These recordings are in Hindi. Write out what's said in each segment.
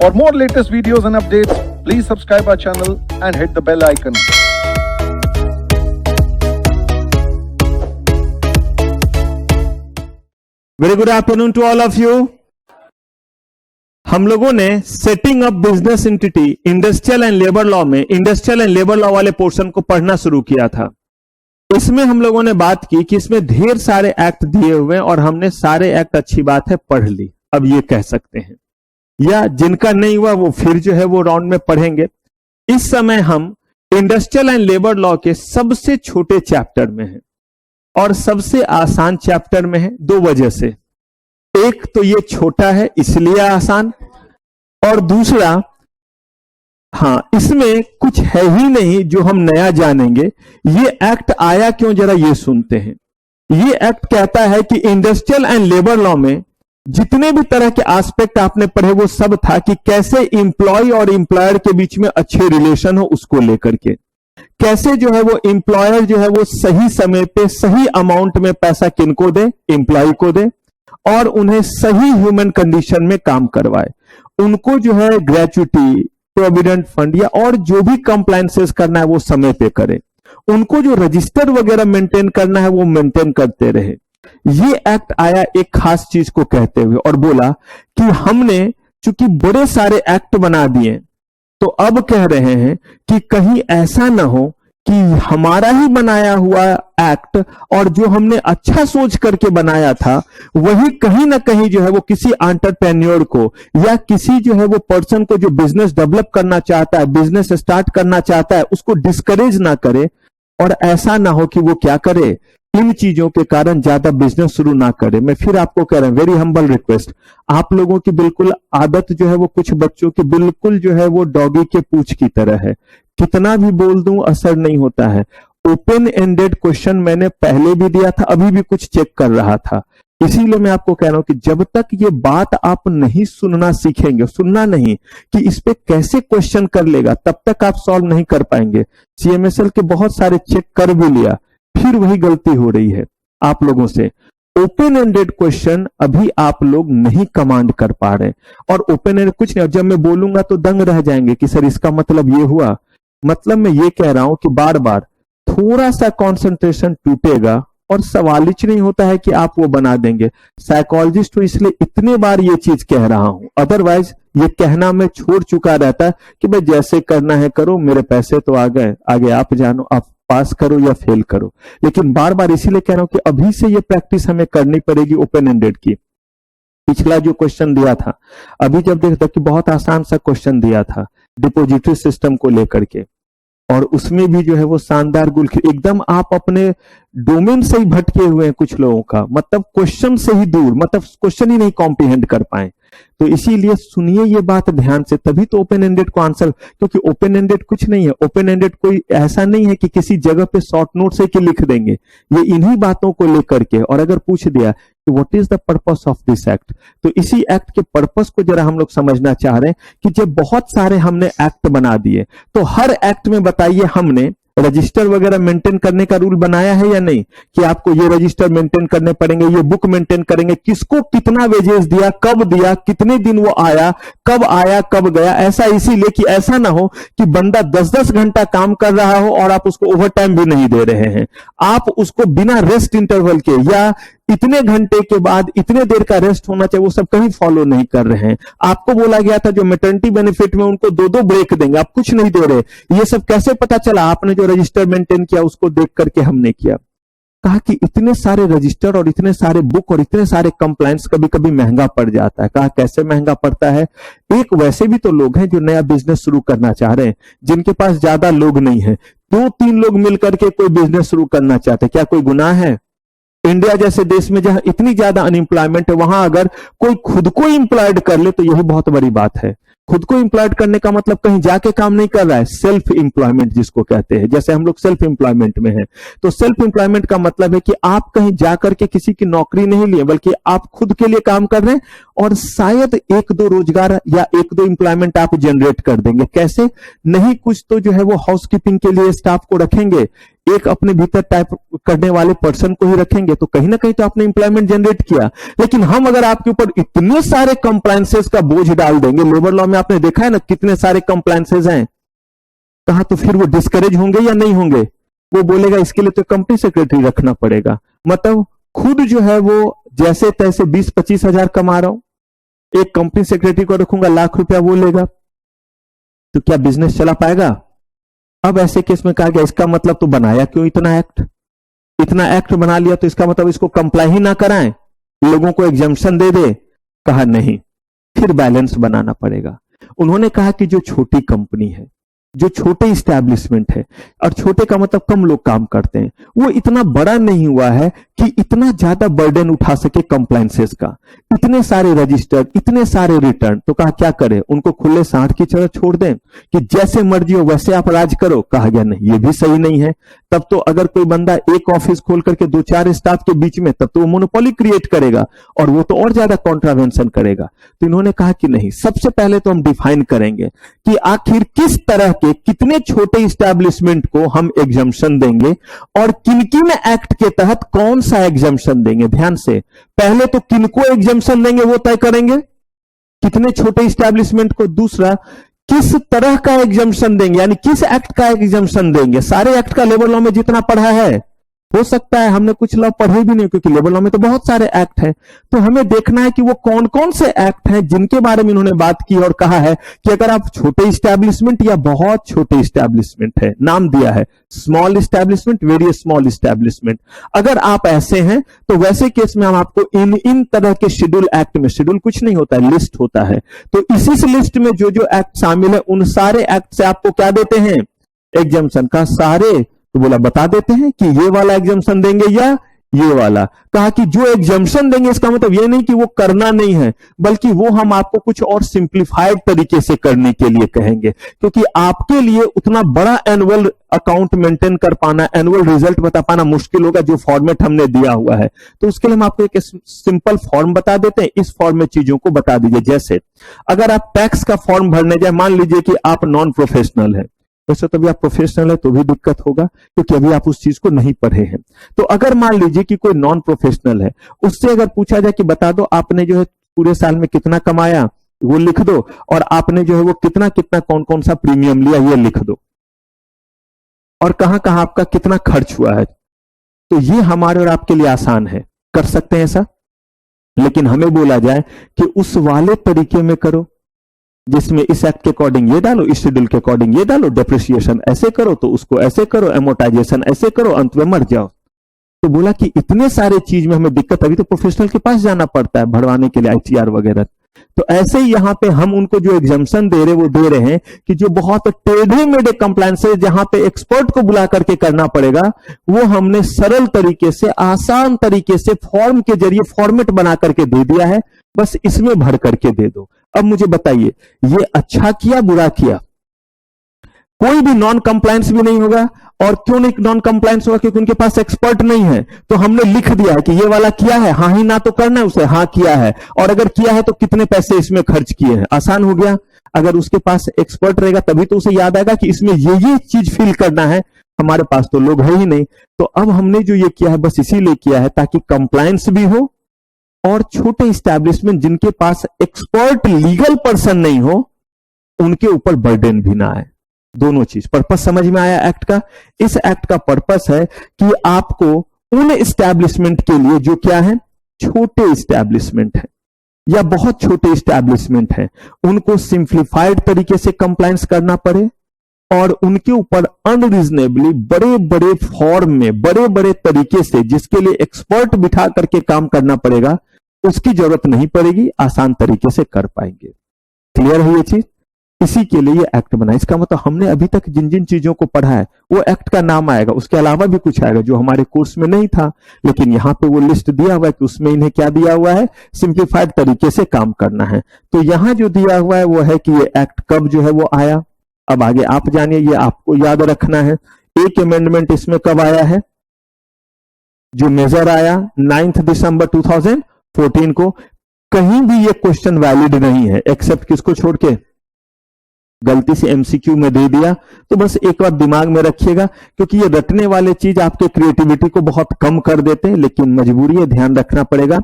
For more latest videos and updates, please subscribe our channel and hit the bell icon. Very good afternoon to all of you. हम लोगों ने setting up business entity industrial and labour law में इंडस्ट्रियल एंड लेबर लॉ वाले पोर्शन को पढ़ना शुरू किया था। इसमें हम लोगों ने बात की कि इसमें ढेर सारे एक्ट दिए हुए हैं और हमने सारे एक्ट अच्छी बात है पढ़ ली, अब ये कह सकते हैं, या जिनका नहीं हुआ वो फिर जो है वो राउंड में पढ़ेंगे। इस समय हम इंडस्ट्रियल एंड लेबर लॉ के सबसे छोटे चैप्टर में हैं और सबसे आसान चैप्टर में है, दो वजह से। एक तो ये छोटा है इसलिए आसान, और दूसरा इसमें कुछ है ही नहीं जो हम नया जानेंगे। ये एक्ट आया क्यों, जरा ये सुनते हैं। ये एक्ट कहता है कि इंडस्ट्रियल एंड लेबर लॉ में जितने भी तरह के एस्पेक्ट आपने पढ़े वो सब था कि कैसे इंप्लॉय और इंप्लॉयर के बीच में अच्छे रिलेशन हो, उसको लेकर के कैसे जो है वो इंप्लॉयर जो है वो सही समय पे सही अमाउंट में पैसा किनको दे, इंप्लॉय को दे, और उन्हें सही ह्यूमन कंडीशन में काम करवाए, उनको जो है ग्रेच्युटी, प्रोविडेंट फंड या और जो भी कंप्लायंसेस करना है वो समय पे करे, उनको जो रजिस्टर वगैरह मेंटेन करना है वो मेंटेन करते रहे। ये एक्ट आया एक खास चीज को कहते हुए और बोला कि हमने चूंकि बड़े सारे एक्ट बना दिए तो अब कह रहे हैं कि कहीं ऐसा ना हो कि हमारा ही बनाया हुआ एक्ट और जो हमने अच्छा सोच करके बनाया था वही कहीं ना कहीं जो है वो किसी एंटरप्रेन्योर को या किसी जो है वो पर्सन को जो बिजनेस डेवलप करना चाहता है, बिजनेस स्टार्ट करना चाहता है, उसको डिस्करेज ना करे, और ऐसा ना हो कि वो क्या करे, इन चीजों के कारण ज्यादा बिजनेस शुरू ना करे। मैं फिर आपको कह रहा हूं, वेरी हम्बल रिक्वेस्ट, आप लोगों की बिल्कुल आदत जो है वो कुछ बच्चों की बिल्कुल जो है वो डॉगी के पूंछ की तरह है, कितना भी बोल दूं असर नहीं होता है। ओपन एंडेड क्वेश्चन मैंने पहले भी दिया था, अभी भी कुछ चेक कर रहा था, इसीलिए मैं आपको कह रहा हूं कि जब तक ये बात आप नहीं सुनना सीखेंगे, सुनना नहीं कि इस पे कैसे क्वेश्चन कर लेगा, तब तक आप सॉल्व नहीं कर पाएंगे। सीएमएसएल के बहुत सारे चेक कर भी लिया, फिर वही गलती हो रही है आप लोगों से। ओपन एंडेड क्वेश्चन अभी आप लोग नहीं कमांड कर पा रहे, और ओपन एंडेड कुछ नहीं, जब मैं बोलूंगा तो दंग रह जाएंगे कि सर इसका मतलब ये हुआ। मतलब मैं ये कह रहा हूं कि बार बार थोड़ा सा कंसंट्रेशन टूटेगा और सवाल ही नहीं होता है कि आप वो बना देंगे। साइकोलॉजिस्ट हूं इसलिए इतने बार ये चीज कह रहा हूं, अदरवाइज ये कहना मैं छोड़ चुका रहता कि भाई जैसे करना है करो, मेरे पैसे तो आ गए, आगे आप जानो, आप पास करो या फेल करो। लेकिन बार बार इसीलिए कह रहा हूं कि अभी से ये प्रैक्टिस हमें करनी पड़ेगी ओपन एंडेड की। पिछला जो क्वेश्चन दिया था, अभी जब देखता कि बहुत आसान सा क्वेश्चन दिया था डिपॉजिटरी सिस्टम को लेकर के, और उसमें भी जो है वो शानदार गुल एकदम आप अपने डोमेन से ही भटके हुए हैं कुछ लोगों का, मतलब क्वेश्चन से ही दूर, मतलब क्वेश्चन ही नहीं कॉम्प्रिहेंड कर पाए। तो इसीलिए सुनिए ये बात ध्यान से, तभी तो ओपन एंडेड को आंसर, क्योंकि ओपन एंडेड कुछ नहीं है, ओपन एंडेड कोई ऐसा नहीं है कि किसी जगह पे शॉर्ट नोट से कि लिख देंगे, ये इन्हीं बातों को लेकर के। और अगर पूछ दिया कि what is the purpose of this act, तो इसी एक्ट के पर्पस को जरा हम लोग समझना चाह रहे हैं कि जब बहुत सारे हमने एक्ट बना दिए तो हर एक्ट में बताइए हमने रजिस्टर वगैरह मेंटेन करने का रूल बनाया है या नहीं, कि आपको ये रजिस्टर मेंटेन करने पड़ेंगे, ये बुक मेंटेन करेंगे, किसको कितना वेजेस दिया, कब दिया, कितने दिन वो आया, कब गया। ऐसा इसीलिए कि ऐसा ना हो कि बंदा 10-10 घंटा काम कर रहा हो और आप उसको ओवर टाइम भी नहीं दे रहे हैं, आप उसको बिना रेस्ट इंटरवल के या इतने घंटे के बाद इतने देर का रेस्ट होना चाहिए वो सब कहीं फॉलो नहीं कर रहे हैं। आपको बोला गया था जो मैटरनिटी बेनिफिट में उनको 2-2 ब्रेक देंगे, आप कुछ नहीं दे रहे। ये सब कैसे पता चला? आपने जो रजिस्टर मेंटेन किया उसको देख करके हमने किया। कहा कि इतने सारे रजिस्टर और इतने सारे बुक और इतने सारे कंप्लायंस कभी कभी महंगा पड़ जाता है। कहा कैसे महंगा पड़ता है? एक वैसे भी तो लोग हैं जो नया बिजनेस शुरू करना चाह रहे हैं, जिनके पास ज्यादा लोग नहीं है, 2-3 लोग मिलकर के कोई बिजनेस शुरू करना चाहते, क्या कोई गुनाह है? इंडिया जैसे देश में जहां इतनी ज्यादा अनएम्प्लॉयमेंट है, वहां अगर कोई खुद को एम्प्लॉयड कर ले तो यही बहुत बड़ी बात है। खुद को एम्प्लॉयड करने का मतलब कहीं जाके काम नहीं कर रहा है, सेल्फ एम्प्लॉयमेंट जिसको कहते हैं। जैसे हम लोग सेल्फ एम्प्लॉयमेंट में हैं, तो सेल्फ एम्प्लॉयमेंट का मतलब है कि आप कहीं जाकर के किसी की नौकरी नहीं लिए, बल्कि आप खुद के लिए काम कर रहे हैं और शायद 1-2 रोजगार या 1-2 एम्प्लॉयमेंट आप जनरेट कर देंगे। कैसे? नहीं कुछ तो जो है वो हाउसकीपिंग के लिए स्टाफ को रखेंगे, एक अपने भीतर टाइप करने वाले पर्सन को ही रखेंगे तो कहीं ना कहीं तो आपने इंप्लॉयमेंट जनरेट किया। लेकिन हम अगर आपके ऊपर इतने सारे कंप्लायंसेस का बोझ डाल देंगे, लेबर लॉ में आपने देखा है ना कितने सारे कंप्लायंसेस हैं, कहा तो फिर वो डिस्करेज होंगे या नहीं होंगे? वो बोलेगा इसके लिए तो कंपनी सेक्रेटरी रखना पड़ेगा। मतलब खुद जो है वो जैसे तैसे 20-25 हजार कमा रहा हूं, एक कंपनी सेक्रेटरी को रखूंगा, ₹1,00,000 वो लेगा, तो क्या बिजनेस चला पाएगा? अब ऐसे केस में कहा गया इसका मतलब तो बनाया क्यों इतना एक्ट? इतना एक्ट बना लिया तो इसका मतलब इसको कंप्लाई ही ना कराएं, लोगों को एग्जम्पशन दे दे। कहा नहीं, फिर बैलेंस बनाना पड़ेगा। उन्होंने कहा कि जो छोटी कंपनी है, जो छोटे इस्टेब्लिशमेंट है, और छोटे का मतलब कम लोग काम करते हैं, वो इतना बड़ा नहीं हुआ है कि इतना ज्यादा बर्डन उठा सके कंप्लायंसेस का, इतने सारे रजिस्टर, इतने सारे रिटर्न। तो कहा क्या करें, उनको खुले सांड की तरह छोड़ दें कि जैसे मर्जी हो वैसे आप राज करो? कहा गया नहीं, ये भी सही नहीं है। तब तो अगर कोई बंदा एक ऑफिस खोल करके 2-4 स्टाफ के बीच में, तब तो वो मोनोपोली क्रिएट करेगा और वो तो और ज्यादा कॉन्ट्रावेंशन करेगा। तो इन्होंने कहा कि नहीं, सबसे पहले तो हम डिफाइन करेंगे कि आखिर किस तरह के कितने छोटे इस्टेब्लिशमेंट को हम एग्जम्पशन देंगे और किन-किन एक्ट के तहत कौन सा एग्जम्पशन देंगे। ध्यान से, पहले तो किनको एग्जम्पशन देंगे वो तय करेंगे, कितने छोटे इस्टेब्लिशमेंट को। दूसरा, किस तरह का एग्जम्पशन देंगे, यानी किस एक्ट का एग्जम्पशन देंगे। सारे एक्ट का लेबर लॉ में जितना पढ़ा है, हो सकता है हमने कुछ लॉ पढ़े भी नहीं, क्योंकि लेबर लॉ में तो बहुत सारे एक्ट हैं। तो हमें देखना है कि वो कौन कौन से एक्ट हैं जिनके बारे में इन्होंने बात की और कहा है कि अगर आप छोटे इस्टेब्लिशमेंट या बहुत छोटे इस्टेब्लिशमेंट है, नाम दिया है small establishment, very small establishment, अगर आप ऐसे हैं तो वैसे केस में हम आपको इन तरह के शेड्यूल एक्ट में, शेड्यूल कुछ नहीं होता है, लिस्ट होता है, तो इसी लिस्ट में जो जो एक्ट शामिल है उन सारे एक्ट से आपको क्या देते हैं, एग्जम्पशन का। सारे तो बोला बता देते हैं कि ये वाला एग्जम्पशन देंगे या ये वाला। कहा कि जो एग्जम्पशन देंगे इसका मतलब ये नहीं कि वो करना नहीं है, बल्कि वो हम आपको कुछ और सिंप्लीफाइड तरीके से करने के लिए कहेंगे, क्योंकि आपके लिए उतना बड़ा एनुअल अकाउंट मेंटेन कर पाना, एनुअल रिजल्ट बता पाना मुश्किल होगा जो फॉर्मेट हमने दिया हुआ है। तो उसके लिए हम आपको एक सिंपल फॉर्म बता देते हैं, इस फॉर्म में चीजों को बता दीजिए। जैसे अगर आप टैक्स का फॉर्म भरने जाए, मान लीजिए कि आप नॉन प्रोफेशनल है, वैसे तो अभी आप प्रोफेशनल है तो भी दिक्कत होगा क्योंकि अभी आप उस चीज को नहीं पढ़े हैं। तो अगर मान लीजिए कि कोई नॉन प्रोफेशनल है, उससे अगर पूछा जाए कि बता दो आपने जो है पूरे साल में कितना कमाया, वो लिख दो, और आपने जो है वो कितना कितना कौन कौन सा प्रीमियम लिया ये लिख दो, और कहां कहां आपका कितना खर्च हुआ है। तो ये हमारे और आपके लिए आसान है, कर सकते हैं ऐसा। लेकिन हमें बोला जाए कि उस वाले तरीके में करो जिसमें इस एक्ट के अकॉर्डिंग ये डालो, इस शेड्यूल के अकॉर्डिंग ये डालो, डेप्रिसिएशन ऐसे करो तो उसको ऐसे करो, एमोर्टाइजेशन ऐसे करो, अंत में मर जाओ। तो बोला कि इतने सारे चीज में हमें दिक्कत, अभी तो प्रोफेशनल के पास जाना पड़ता है भरवाने के लिए ITR वगैरह। तो ऐसे ही यहां पे हम उनको जो एग्जम्पशन दे रहे वो दे रहे हैं कि जो बहुत टेढ़े मेढ़े कंप्लायंसेस जहां पे एक्सपर्ट को बुला करके करना पड़ेगा, वो हमने सरल तरीके से, आसान तरीके से फॉर्म के जरिए फॉर्मेट बना करके दे दिया है, बस इसमें भर करके दे दो। अब मुझे बताइए ये अच्छा किया बुरा किया? कोई भी नॉन कंप्लायंस भी नहीं होगा। और क्यों नहीं नॉन कंप्लायंस होगा? क्योंकि उनके पास एक्सपर्ट नहीं है। तो हमने लिख दिया है कि ये वाला किया है, हाँ ही ना तो करना है उसे, हाँ किया है, और अगर किया है तो कितने पैसे इसमें खर्च किए हैं। आसान हो गया। अगर उसके पास एक्सपर्ट रहेगा तभी तो उसे याद आएगा कि इसमें ये चीज फिल करना है। हमारे पास तो लोग है ही नहीं। तो अब हमने जो ये किया है बस इसीलिए किया है ताकि कंप्लायंस भी हो और छोटे इस्टेब्लिशमेंट जिनके पास एक्सपर्ट लीगल पर्सन नहीं हो उनके ऊपर बर्डन भी ना आए। दोनों चीज, पर्पस समझ में आया एक्ट का? इस एक्ट का पर्पस है कि आपको उन इस्टेब्लिशमेंट के लिए जो क्या है, छोटे इस्टेब्लिशमेंट है या बहुत छोटे इस्टेब्लिशमेंट है, उनको सिंप्लीफाइड तरीके से कंप्लायंस करना पड़े और उनके ऊपर अनरीजनेबली बड़े बड़े फॉर्म में बड़े बड़े तरीके से, जिसके लिए एक्सपर्ट बिठा करके काम करना पड़ेगा, उसकी जरूरत नहीं पड़ेगी, आसान तरीके से कर पाएंगे। क्लियर है ये चीज? इसी के लिए ये एक्ट बना। इसका मतलब हमने अभी तक जिन जिन चीजों को पढ़ा है वो एक्ट का नाम आएगा, उसके अलावा भी कुछ आएगा जो हमारे कोर्स में नहीं था, लेकिन यहां पे वो लिस्ट दिया हुआ है कि उसमें इन्हें क्या दिया हुआ है, सिंप्लीफाइड तरीके से काम करना है। तो यहां जो दिया हुआ है वो है कि ये एक्ट कब जो है वो आया। अब आगे आप जानिए, ये आपको याद रखना है। एक अमेंडमेंट इसमें कब आया है, जो मेजर आया 9 दिसंबर 2014 को। कहीं भी ये क्वेश्चन वैलिड नहीं है एक्सेप्ट किसको छोड़ के, गलती से एमसीक्यू में दे दिया, तो बस एक बात दिमाग में रखिएगा, क्योंकि ये रटने वाले चीज आपके क्रिएटिविटी को बहुत कम कर देते हैं, लेकिन मजबूरी है, ध्यान रखना पड़ेगा।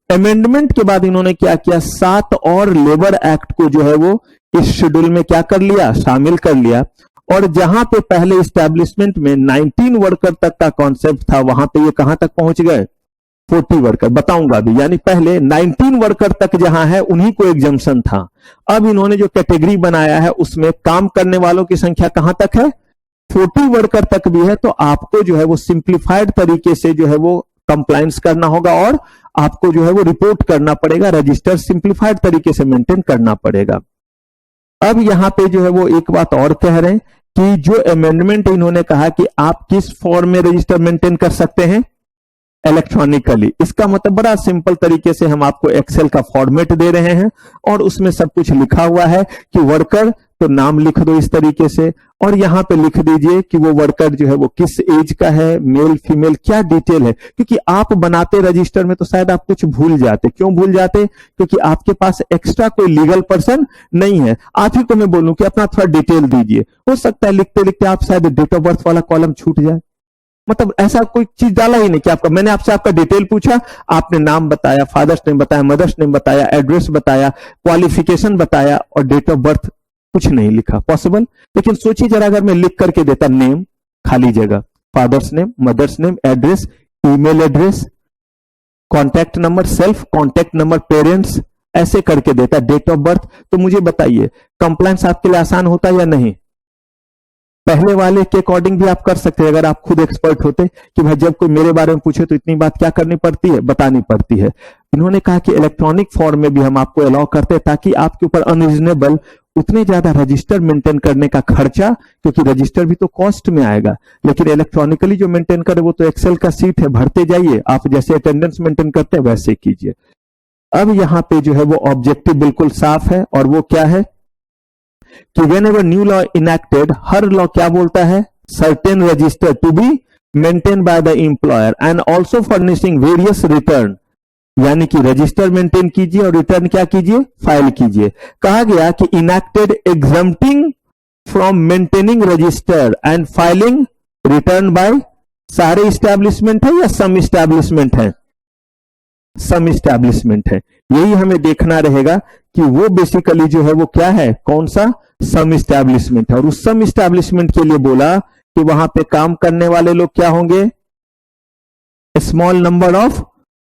अमेंडमेंट के बाद इन्होंने क्या किया, 7 और लेबर एक्ट को जो है वो इस शेड्यूल में क्या कर लिया, शामिल कर लिया। और जहां पे पहले इस्टेब्लिशमेंट में 19 वर्कर तक का कॉन्सेप्ट था, वहां पे ये कहां तक पहुंच गए, 40 वर्कर। बताऊंगा अभी, यानी पहले 19 वर्कर तक जहां है उन्हीं को एग्जम्पशन था। अब इन्होंने जो कैटेगरी बनाया है उसमें काम करने वालों की संख्या कहां तक है, 40 वर्कर तक भी है। तो आपको जो है वो सिंप्लीफाइड तरीके से जो है वो कंप्लायंस करना होगा और आपको जो है वो रिपोर्ट करना पड़ेगा, रजिस्टर सिंप्लीफाइड तरीके से मेंटेन करना पड़ेगा। अब यहां पे जो है वो एक बात और कह रहे हैं कि जो अमेंडमेंट इन्होंने कहा कि आप किस फॉर्म में रजिस्टर मेंटेन कर सकते हैं, इलेक्ट्रॉनिकली। इसका मतलब बड़ा सिंपल तरीके से हम आपको एक्सेल का फॉर्मेट दे रहे हैं और उसमें सब कुछ लिखा हुआ है कि वर्कर, तो नाम लिख दो इस तरीके से, और यहां पे लिख दीजिए कि वो वर्कर जो है वो किस एज का है, मेल फीमेल, क्या डिटेल है। क्योंकि आप बनाते रजिस्टर में तो शायद आप कुछ भूल जाते। क्यों भूल जाते, क्योंकि आपके पास एक्स्ट्रा कोई लीगल पर्सन नहीं है। आप ही को मैं बोलूं कि अपना थोड़ा डिटेल दीजिए, हो सकता है लिखते लिखते आप शायद डेट ऑफ बर्थ वाला कॉलम छूट जाए। मतलब ऐसा कोई चीज डाला ही नहीं कि आपका, मैंने आपसे आपका डिटेल पूछा, आपने नाम बताया, फादर्स नेम बताया, मदर्स नेम बताया, एड्रेस बताया, क्वालिफिकेशन बताया और डेट ऑफ बर्थ कुछ नहीं लिखा। पॉसिबल? लेकिन सोचिए जरा, अगर मैं लिख करके देता नेम, खाली जगह, father's name, mother's name, address, email address, contact number, self contact number, parents, ऐसे करके देता, डेट ऑफ बर्थ, तो मुझे बताइए कंप्लायंस आपके लिए आसान होता या नहीं? पहले वाले के अकॉर्डिंग भी आप कर सकते हैं अगर आप खुद एक्सपर्ट होते कि भाई जब कोई मेरे बारे में पूछे तो इतनी बात क्या करनी पड़ती है, बतानी पड़ती है। इन्होंने कहा कि इलेक्ट्रॉनिक फॉर्म में भी हम आपको अलाउ करते हैं ताकि आपके ऊपर अनरीजनेबल उतने ज्यादा रजिस्टर मेंटेन करने का खर्चा, क्योंकि रजिस्टर भी तो कॉस्ट में आएगा, लेकिन इलेक्ट्रॉनिकली जो मेंटेन करे वो तो एक्सेल का सीट है, भरते जाइए, आप जैसे अटेंडेंस मेंटेन करते हैं वैसे कीजिए। अब यहां पे जो है वो ऑब्जेक्टिव बिल्कुल साफ है और वो क्या है कि whenever new law enacted, हर लॉ क्या बोलता है, certain register to be maintain by the employer and also furnishing various return, यानी कि रजिस्टर मेंटेन कीजिए और रिटर्न क्या कीजिए, फाइल कीजिए। कहा गया कि enacted exempting from maintaining register and filing return by, सारे इस्टेब्लिशमेंट है या सम इस्टेब्लिशमेंट है, सम इस्टेब्लिशमेंट है। यही हमें देखना रहेगा कि वो बेसिकली जो है वो क्या है, कौन सा, सम इस्टेब्लिशमेंट है। और उस सम इस्टेब्लिशमेंट के लिए बोला कि वहां पे काम करने वाले लोग क्या होंगे, स्मॉल नंबर ऑफ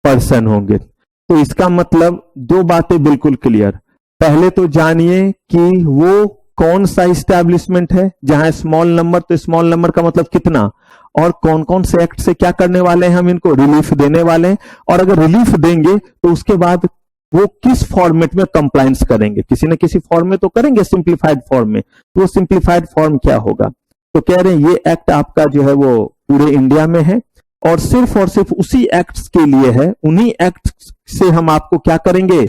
पर्सन होंगे। तो इसका मतलब दो बातें बिल्कुल क्लियर। पहले तो जानिए कि वो कौन सा इस्टेब्लिशमेंट है जहां स्मॉल नंबर, तो स्मॉल नंबर का मतलब कितना, और कौन कौन से एक्ट से क्या करने वाले हैं, हम इनको रिलीफ देने वाले हैं। और अगर रिलीफ देंगे तो उसके बाद वो किस फॉर्मेट में कंप्लायंस करेंगे, किसी न किसी फॉर्म में तो करेंगे, सिंप्लीफाइड फॉर्म में। तो वो सिंप्लीफाइड फॉर्म क्या होगा, तो कह रहे हैं ये एक्ट आपका जो है वो पूरे इंडिया में है और सिर्फ उसी एक्ट्स के लिए है। उन्हीं एक्ट्स से हम आपको क्या करेंगे,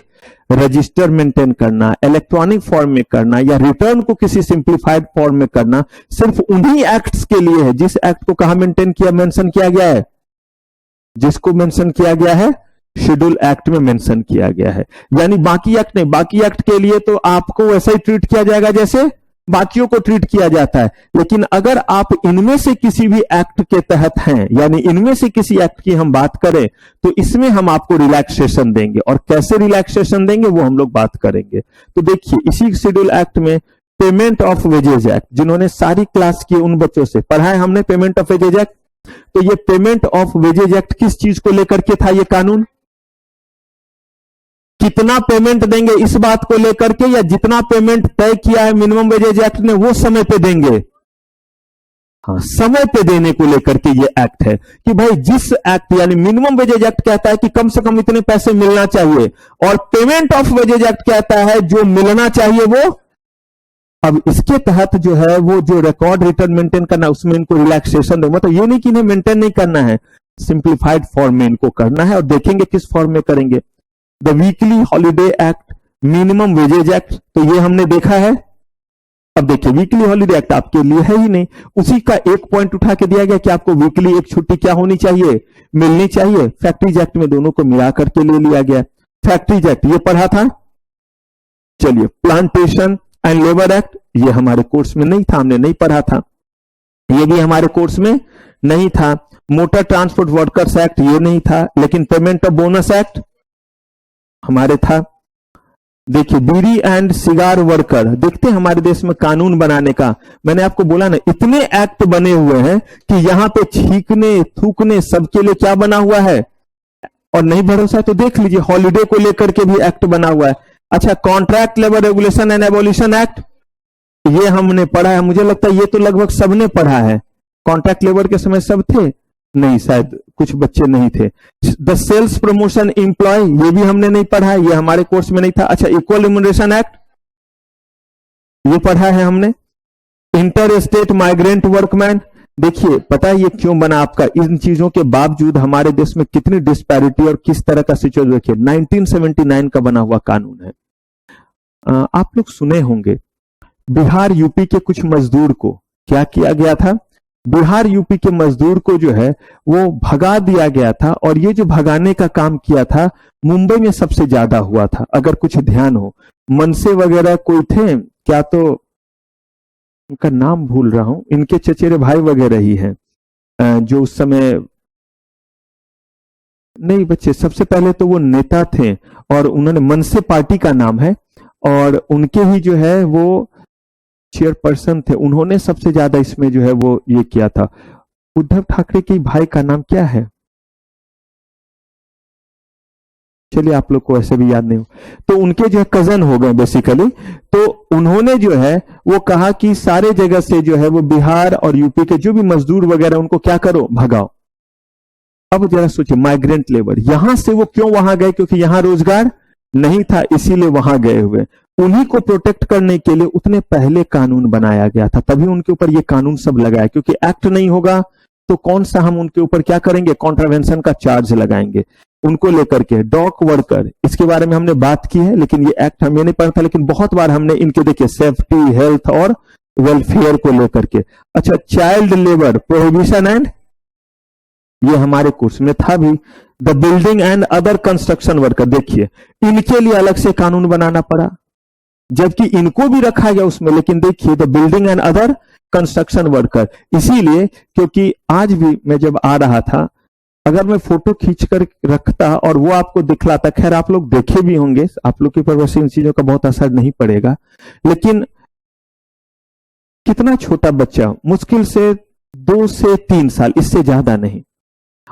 रजिस्टर मेंटेन करना, इलेक्ट्रॉनिक फॉर्म में करना या रिटर्न को किसी सिंप्लीफाइड फॉर्म में करना, सिर्फ उन्हीं एक्ट्स के लिए है। जिस एक्ट को कहां मेंटेन किया, मेंशन किया गया है, जिसको मेंशन किया गया है शेड्यूल एक्ट में मेंशन किया गया है। यानी बाकी एक्ट नहीं, बाकी एक्ट के लिए तो आपको वैसा ही ट्रीट किया जाएगा जैसे बाकियों को ट्रीट किया जाता है। लेकिन अगर आप इनमें से किसी भी एक्ट के तहत हैं, यानी इनमें से किसी एक्ट की हम बात करें, तो इसमें हम आपको रिलैक्सेशन देंगे। और कैसे रिलैक्सेशन देंगे वो हम लोग बात करेंगे। तो देखिए इसी शेड्यूल एक्ट में पेमेंट ऑफ वेजेज एक्ट, जिन्होंने सारी क्लास की उन बच्चों से पढ़ा है हमने पेमेंट ऑफ वेजेज एक्ट, तो ये पेमेंट ऑफ वेजेज एक्ट किस चीज को लेकर के था, ये कानून कितना पेमेंट देंगे इस बात को लेकर के, या जितना पेमेंट तय किया है मिनिमम वेजेज एक्ट ने वो समय पे देंगे। हाँ, समय पे देने को लेकर के ये एक्ट है कि भाई जिस एक्ट यानी मिनिमम वेजेज एक्ट कहता है कि कम से कम इतने पैसे मिलना चाहिए, और पेमेंट ऑफ वेजेज एक्ट कहता है जो मिलना चाहिए वो। अब इसके तहत जो है वो जो रिकॉर्ड रिटर्न मेंटेन करना, उसमें इनको रिलैक्सेशन दे। मतलब ये नहीं कि इन्हें मेंटेन नहीं करना है, सिंप्लीफाइड फॉर्म में इनको करना है। और देखेंगे किस फॉर्म में करेंगे। The weekly holiday act, minimum wages act, तो ये हमने देखा है। अब देखिए वीकली हॉलीडे एक्ट आपके लिए है ही नहीं, उसी का एक पॉइंट उठा के दिया गया कि आपको वीकली एक छुट्टी क्या होनी चाहिए, मिलनी चाहिए। फैक्ट्रीज एक्ट में दोनों को मिला करके ले लिया गया। फैक्ट्रीज एक्ट ये पढ़ा था। चलिए प्लांटेशन एंड लेबर एक्ट, ये हमारे कोर्स में नहीं था, हमने नहीं पढ़ा था, ये भी हमारे कोर्स में नहीं था। मोटर ट्रांसपोर्ट वर्कर्स एक्ट, ये नहीं था, लेकिन पेमेंट ऑफ बोनस एक्ट हमारे था। देखिए बीड़ी एंड सिगार वर्कर, देखते हैं हमारे देश में कानून बनाने का, मैंने आपको बोला ना इतने एक्ट बने हुए हैं कि यहां पे छींकने थूकने सबके लिए क्या बना हुआ है। और नहीं भरोसा तो देख लीजिए, हॉलिडे को लेकर के भी एक्ट बना हुआ है। अच्छा, contract labour regulation and abolition act, ये हमने पढ़ा है, मुझे लगता है ये तो लगभग सबने पढ़ा है। कॉन्ट्रैक्ट लेबर के समय सब थे नहीं, शायद कुछ बच्चे नहीं थे। द सेल्स प्रमोशन एम्प्लॉय, ये भी हमने नहीं पढ़ा है, ये हमारे कोर्स में नहीं था। अच्छा, इक्वल रिम्यूनरेशन एक्ट, ये पढ़ा है हमने। इंटर स्टेट माइग्रेंट वर्कमैन, देखिए पता है ये क्यों बना आपका, इन चीजों के बावजूद हमारे देश में कितनी डिस्पैरिटी और किस तरह का सिचुएशन, देखिए 1979 का बना हुआ कानून है। आप लोग सुने होंगे बिहार यूपी के कुछ मजदूर को क्या किया गया था, बिहार यूपी के मजदूर को जो है वो भगा दिया गया था, और ये जो भगाने का काम किया था मुंबई में सबसे ज्यादा हुआ था, अगर कुछ ध्यान हो। मनसे वगैरह कोई थे क्या, तो उनका नाम भूल रहा हूं, इनके चचेरे भाई वगैरह ही हैं जो उस समय, नहीं बच्चे, सबसे पहले तो वो नेता थे और उन्होंने, मनसे पार्टी का नाम है, और उनके ही जो है वो चेयरपर्सन थे, उन्होंने सबसे ज्यादा इसमें जो है वो ये किया था। उद्धव ठाकरे के भाई का नाम क्या है, चलिए आप लोग को ऐसे भी याद नहीं हो, तो उनके जो है कजन हो गए बेसिकली। तो उन्होंने जो है वो कहा कि सारे जगह से जो है वो बिहार और यूपी के जो भी मजदूर वगैरह उनको क्या करो, भगाओ। अब जरा सोचिए, माइग्रेंट लेबर, यहां से वो क्यों वहां गए, क्योंकि यहां रोजगार नहीं था, इसीलिए वहां गए हुए। उन्हीं को प्रोटेक्ट करने के लिए उतने पहले कानून बनाया गया था, तभी उनके ऊपर ये कानून सब लगाया, क्योंकि एक्ट नहीं होगा तो कौन सा हम उनके ऊपर क्या करेंगे, कॉन्ट्रावेंशन का चार्ज लगाएंगे उनको लेकर के। डॉक वर्कर, इसके बारे में हमने बात की है, लेकिन ये एक्ट हमें नहीं पता था, लेकिन बहुत बार हमने इनके देखिए सेफ्टी, हेल्थ और वेलफेयर को लेकर के। अच्छा, चाइल्ड लेबर प्रोहिबिशन एंड, ये हमारे कोर्स में था भी। The building and other construction worker, देखिए इनके लिए अलग से कानून बनाना पड़ा, जबकि इनको भी रखा गया उसमें, लेकिन देखिए the building and other construction worker, इसीलिए क्योंकि आज भी मैं जब आ रहा था, अगर मैं फोटो खींचकर रखता और वो आपको दिखलाता, खैर आप लोग देखे भी होंगे, आप लोग के ऊपर वैसे इन चीजों का बहुत असर नहीं पड़ेगा, लेकिन कितना छोटा बच्चा, मुश्किल से 2 से 3 साल, इससे ज्यादा नहीं,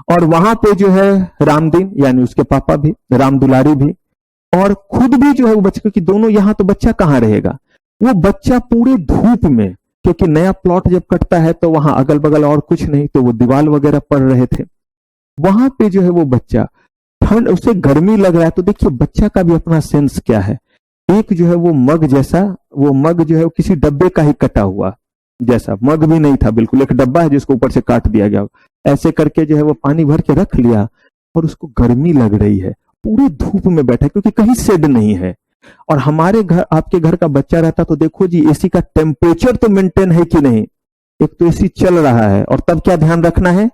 और वहां पे जो है रामदीन यानी उसके पापा भी, राम दुलारी भी, और खुद भी जो है वो बच्चे, क्योंकि दोनों, यहां तो बच्चा कहां रहेगा, वो बच्चा पूरे धूप में, क्योंकि नया प्लॉट जब कटता है तो वहां अगल बगल और कुछ नहीं, तो वो दीवार वगैरह पड़ रहे थे, वहां पे जो है वो बच्चा, ठंड, उसे गर्मी लग रहा है, तो देखिए बच्चा का भी अपना सेंस क्या है। एक जो है वो मग जैसा, वो मग जो है वो किसी डब्बे का ही कटा हुआ जैसा, मग भी नहीं था बिल्कुल, एक डब्बा है जिसको ऊपर से काट दिया गया, ऐसे करके जो है वो पानी भर के रख लिया, और उसको गर्मी लग रही है, पूरे धूप में बैठा, क्योंकि कहीं शेड नहीं है। और हमारे घर, आपके घर का बच्चा रहता तो देखो जी एसी का टेम्परेचर तो मेंटेन है कि नहीं, एक तो एसी चल रहा है, और तब क्या ध्यान रखना है,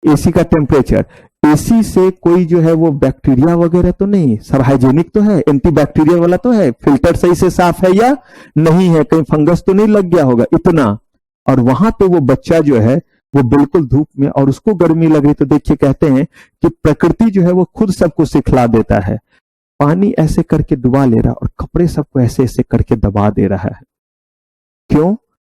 एसी का टेम्परेचर, एसी से कोई जो है वो बैक्टीरिया वगैरह तो नहीं, सब हाइजीनिक तो है, एंटीबैक्टीरियल वाला तो है, फिल्टर सही से साफ है या नहीं है, कहीं फंगस तो नहीं लग गया होगा, इतना। और वहां पे वो बच्चा जो है वो बिल्कुल धूप में, और उसको गर्मी लग रही, तो देखिए कहते हैं कि प्रकृति जो है वो खुद सबको सिखला देता है, पानी ऐसे करके डुबा ले रहा और कपड़े सबको ऐसे ऐसे करके दबा दे रहा है। क्यों?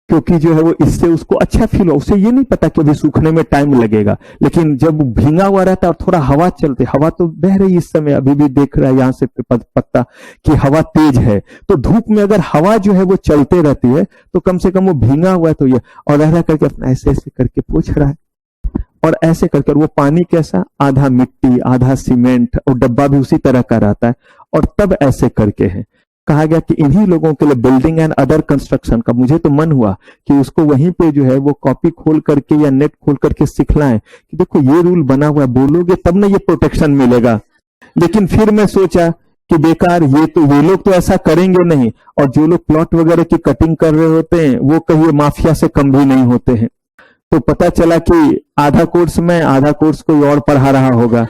क्योंकि जो है वो इससे उसको अच्छा फील हो, उसे ये नहीं पता कि अभी सूखने में टाइम लगेगा, लेकिन जब भींगा हुआ रहता है और थोड़ा हवा चलती, हवा तो बह रही इस समय, अभी भी देख रहा है यहां से पत्ता कि हवा तेज है, तो धूप में अगर हवा जो है वो चलते रहती है तो कम से कम वो भींगा हुआ है, तो ये और रह करके अपना ऐसे ऐसे करके पोंछ रहा है, और ऐसे करके वो पानी कैसा, आधा मिट्टी आधा सीमेंट, और डब्बा भी उसी तरह का रहता है, और तब ऐसे करके है। कहा गया कि इन्हीं लोगों के लिए बिल्डिंग एंड अदर कंस्ट्रक्शन का, मुझे तो मन हुआ कि उसको वहीं पे जो है वो कॉपी खोल करके या नेट खोल करके सिखलाएं कि देखो ये रूल बना हुआ है, बोलोगे तब ना ये प्रोटेक्शन मिलेगा। लेकिन फिर मैं सोचा कि बेकार, ये लोग तो ऐसा करेंगे नहीं, और जो लोग प्लॉट वगैरह की कटिंग कर रहे होते हैं वो कहीं माफिया से कम भी नहीं होते हैं। तो पता चला कि आधा कोर्स में, आधा कोर्स कोई और पढ़ा रहा होगा,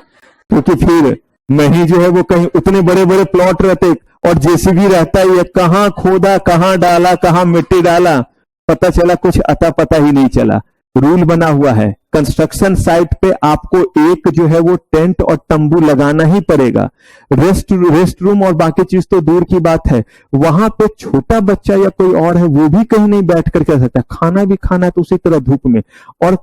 क्योंकि फिर मैं ही जो है वो कहीं, उतने बड़े बड़े प्लॉट रहते, और जेसीबी रहता है, ये कहां खोदा, कहां डाला, कहां मिट्टी डाला, पता चला कुछ अता पता ही नहीं चला। रूल बना हुआ है, कंस्ट्रक्शन साइट पे आपको एक जो है वो टेंट और तंबू लगाना ही पड़ेगा। रेस्ट रूम और बाकी चीज तो दूर की बात है, वहां पे छोटा बच्चा या कोई और है वो भी कहीं नहीं बैठ कर कर सकता। खाना भी खाना है तो उसी तरह धूप में, और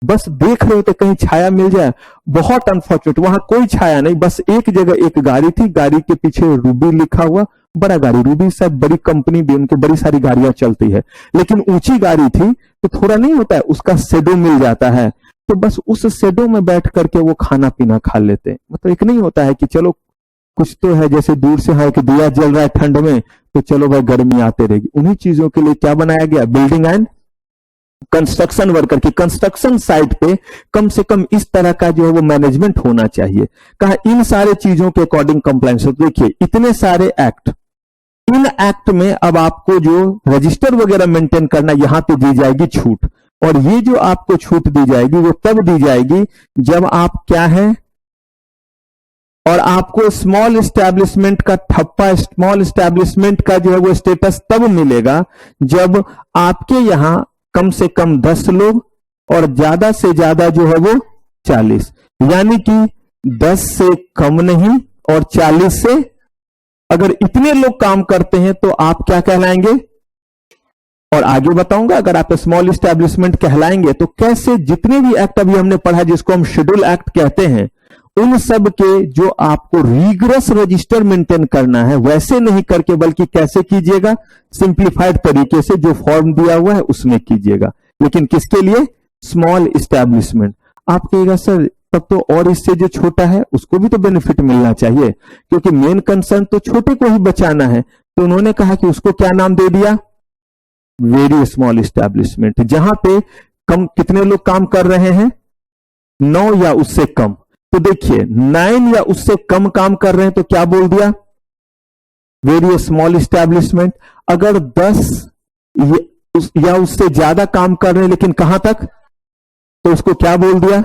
बस देख रहे हो तो कहीं छाया मिल जाए, बहुत अनफॉर्चुनेट। वहां कोई छाया नहीं, बस एक जगह एक गाड़ी थी, गाड़ी के पीछे रूबी लिखा हुआ, बड़ा गाड़ी, रूबी शायद बड़ी कंपनी भी, उनकी बड़ी सारी गाड़ियां चलती है, लेकिन ऊंची गाड़ी थी तो थोड़ा नहीं होता है, उसका शेडो मिल जाता है, तो बस उस शेडो में बैठ करके वो खाना पीना खा लेते। मतलब एक नहीं होता है कि चलो कुछ तो है, जैसे दूर से है कि दिया जल रहा है ठंड में, तो चलो भाई गर्मी आते रहेगी। उन्हीं चीजों के लिए क्या बनाया गया, बिल्डिंग एंड कंस्ट्रक्शन वर्कर की कंस्ट्रक्शन साइट पे कम से कम इस तरह का जो है वो मैनेजमेंट होना चाहिए। कहा इन सारे चीजों के अकॉर्डिंग कंप्लायंस। देखिए इतने सारे एक्ट, इन एक्ट में अब आपको जो रजिस्टर वगैरह मेंटेन करना, यहां पे दी जाएगी छूट, और ये जो आपको छूट दी जाएगी वो तब दी जाएगी जब आप क्या है, और आपको स्मॉल एस्टैब्लिशमेंट का ठप्पा, स्मॉल एस्टैब्लिशमेंट का जो है वो स्टेटस तब मिलेगा जब आपके यहां कम से कम 10 लोग और ज्यादा से ज्यादा जो है वो 40, यानी कि 10 से कम नहीं और 40 से, अगर इतने लोग काम करते हैं तो आप क्या कहलाएंगे। और आगे बताऊंगा, अगर आप स्मॉल एस्टैब्लिशमेंट कहलाएंगे तो कैसे, जितने भी एक्ट अभी हमने पढ़ा जिसको हम शेड्यूल एक्ट कहते हैं, उन सब के जो आपको रीगरस रजिस्टर मेंटेन करना है, वैसे नहीं करके बल्कि कैसे कीजिएगा, सिंप्लीफाइड तरीके से जो फॉर्म दिया हुआ है उसमें कीजिएगा। लेकिन किसके लिए, स्मॉल एस्टैब्लिशमेंट। आप कहिएगा सर तब तो और इससे जो छोटा है उसको भी तो बेनिफिट मिलना चाहिए, क्योंकि मेन कंसर्न तो छोटे को ही बचाना है। तो उन्होंने कहा कि उसको क्या नाम दे दिया, वेरी स्मॉल एस्टैब्लिशमेंट, जहां पे कम, कितने लोग काम कर रहे हैं, 9 या उससे कम। तो देखिए 9 या उससे कम काम कर रहे हैं तो क्या बोल दिया, वेरी स्मॉल एस्टैब्लिशमेंट। अगर 10 या उससे ज्यादा काम कर रहे हैं लेकिन कहां तक, तो उसको क्या बोल दिया।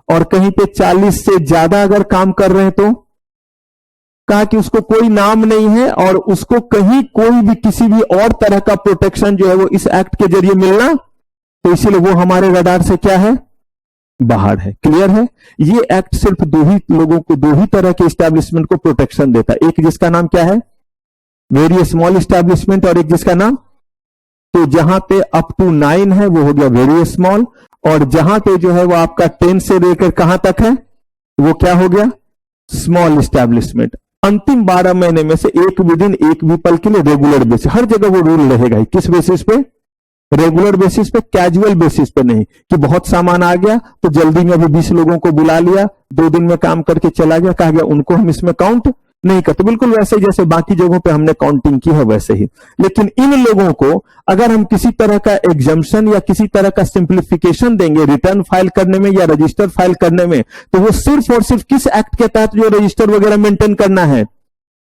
और कहीं पे 40 से ज्यादा अगर काम कर रहे हैं तो कहा कि उसको कोई नाम नहीं है और उसको कहीं कोई भी किसी भी और तरह का प्रोटेक्शन जो है वो इस एक्ट के जरिए मिलना, तो इसीलिए वो हमारे रडार से क्या है, बाहर है। क्लियर है। ये एक्ट सिर्फ दो ही लोगों को, दो ही तरह के एस्टैब्लिशमेंट को प्रोटेक्शन देता है, एक जिसका नाम क्या है, वेरी स्मॉल एस्टैब्लिशमेंट, और एक जिसका नाम, तो जहां पे अप टू 9 है वो हो गया वेरी स्मॉल, और जहां पे जो है वो आपका 10 से लेकर कहां तक है वो क्या हो गया, स्मॉल एस्टैब्लिशमेंट। अंतिम 12 महीने में से एक भी दिन, एक भी पल के लिए रेगुलर बेसिस, हर जगह वो रूल रहेगा। किस बेसिस पे, रेगुलर बेसिस पे, कैजुअल बेसिस पे नहीं कि बहुत सामान आ गया तो जल्दी में अभी 20 लोगों को बुला लिया, 2 दिन में काम करके चला गया, कहा गया उनको हम इसमें काउंट नहीं करते। बिल्कुल वैसे ही जैसे बाकी जगहों पे हमने काउंटिंग की है वैसे ही। लेकिन इन लोगों को अगर हम किसी तरह का एग्जम्पशन या किसी तरह का सिंप्लीफिकेशन देंगे रिटर्न फाइल करने में या रजिस्टर फाइल करने में, तो वो सिर्फ और सिर्फ किस एक्ट के तहत जो रजिस्टर वगैरह मेंटेन करना है,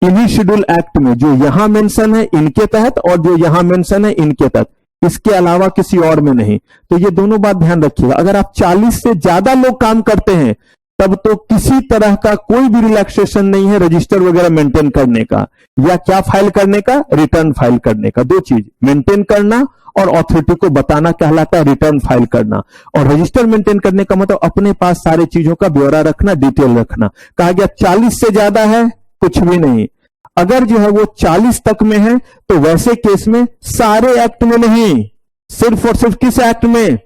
इन्हीं शेड्यूल एक्ट में, जो यहां मेंशन है इनके तहत और जो यहां मेंशन है इनके तहत, इसके अलावा किसी और में नहीं। तो ये दोनों बात ध्यान रखिएगा। अगर आप 40 से ज्यादा लोग काम करते हैं तब तो किसी तरह का कोई भी रिलैक्सेशन नहीं है रजिस्टर वगैरह मेंटेन करने का, या क्या फाइल करने का, रिटर्न फाइल करने का। दो चीज, मेंटेन करना और अथॉरिटी को बताना कहलाता है रिटर्न फाइल करना, और रजिस्टर मेंटेन करने का मतलब अपने पास सारे चीजों का ब्यौरा रखना, डिटेल रखना। कहा गया 40 से ज्यादा है कुछ भी नहीं, अगर जो है वो 40 तक में है तो वैसे केस में सारे एक्ट में नहीं, सिर्फ और सिर्फ किस एक्ट में,